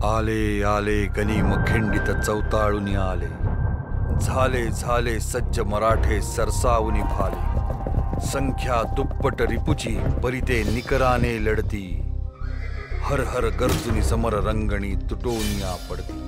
आले आले गनिमखिंडित चौताळूनी आले, झाले झाले सज्ज मराठे सरसावूनी भाले, संख्या दुप्पट रिपुची परिते निकराने लढती, हर हर गर्जुनी समर रंगणी तुटोनिया पडती।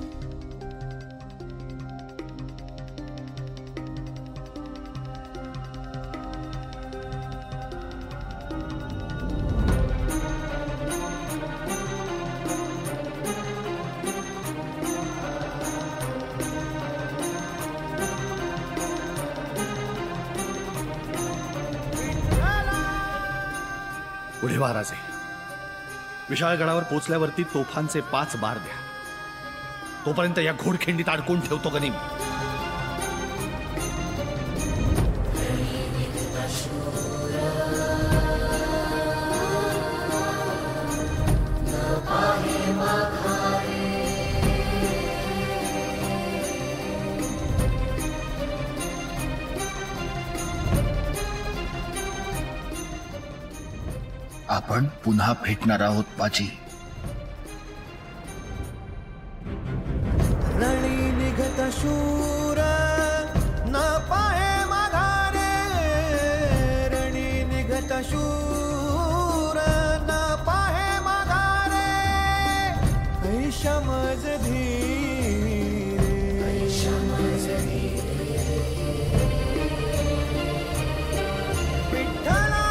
पुढे महाराजे, विशाळगडावर पोचल्यावरती तोफांचे 5 बार द्या। तोपर्यंत या घोडखिंडीत अडकून ठेवतो गनिम। आपण पुन्हा भेटणार आहोत पाजी। रणी निघत शूर न पाहे माघारे, रणी निघत शूर न पाहे माघारे, ऐशमज धीरे, ऐशमज धीरे, विठ्ठला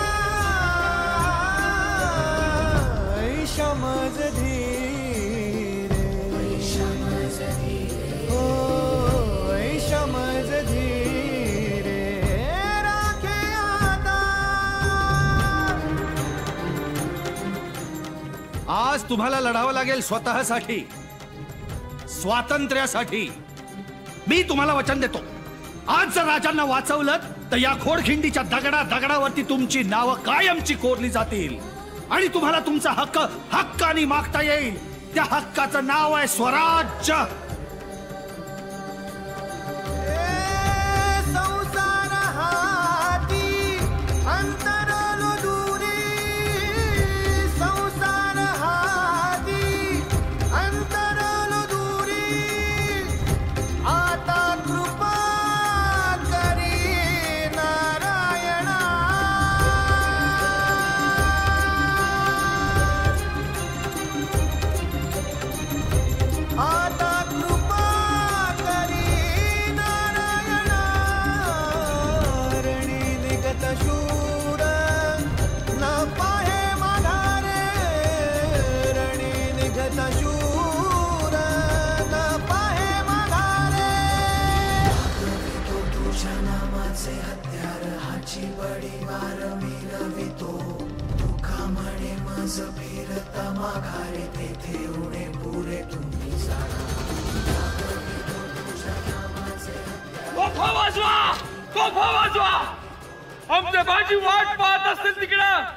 ऐशमज धीरे, ऐशमज धीरे, हो ऐशमज धीरे, राखे आता। आज तुम्हाला लढावं लागेल स्वतःसाठी, स्वातंत्र्यासाठी। मी तुम्हाला वचन देतो, आज जर राजांना वाचवलं तर या घोडखिंडीच्या दगडावरती तुमची नावं कायमची कोरली जातील आणि तुम्हाला तुमचा हक्क हक्काने मागता येईल। त्या हक्काचं नाव आहे स्वराज्य। संसार हाती अंतरलो दूरी, संसार हाती अंतरलो दूरी, आता कृपा करी नारायणा, आता कृपा करी नारायणा, रणी निघत शूर न पाहे माघारे, रणी निघत शूर न पाहे माघारे, तो तुझ्या नामाचे हत्यार हाची बडी वार मिरवितो, तुका म्हणे मज फिरता माघारे, तेथे उडे पुरे तुम्ही तोफा वाजवा, तोफा वाजवा, आमचे बाजी वाट पाहत असतील तिकडं।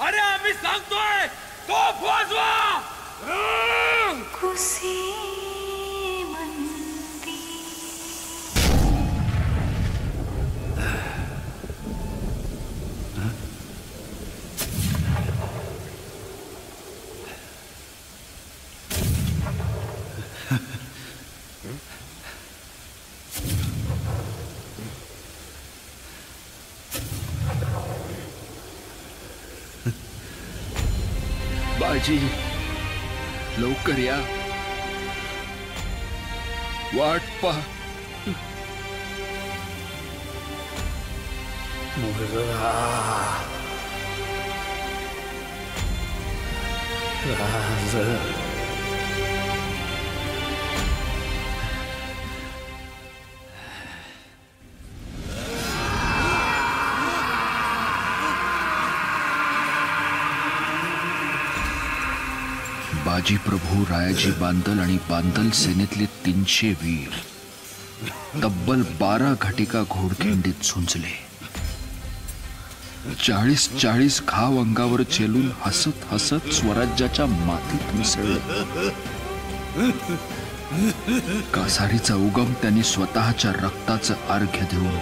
अरे आम्ही सांगतोय, तोफ वाजवा। कुसी मंदी बाजी लवकर या, वाट पहा। बाजी प्रभू रायाजी बांदल आणि बांदल सेनेतले 300 वीर तब्बल 12 घटिका घोडखिंडीत झुंजले. 40 घाव अंगावर चेलून हसत हसत स्वराज्याच्या मातीत मिसळले. कासारीचा उगम त्यांनी स्वतःच्या रक्ताचं अर्घ्य देऊन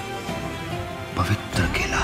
पवित्र केला.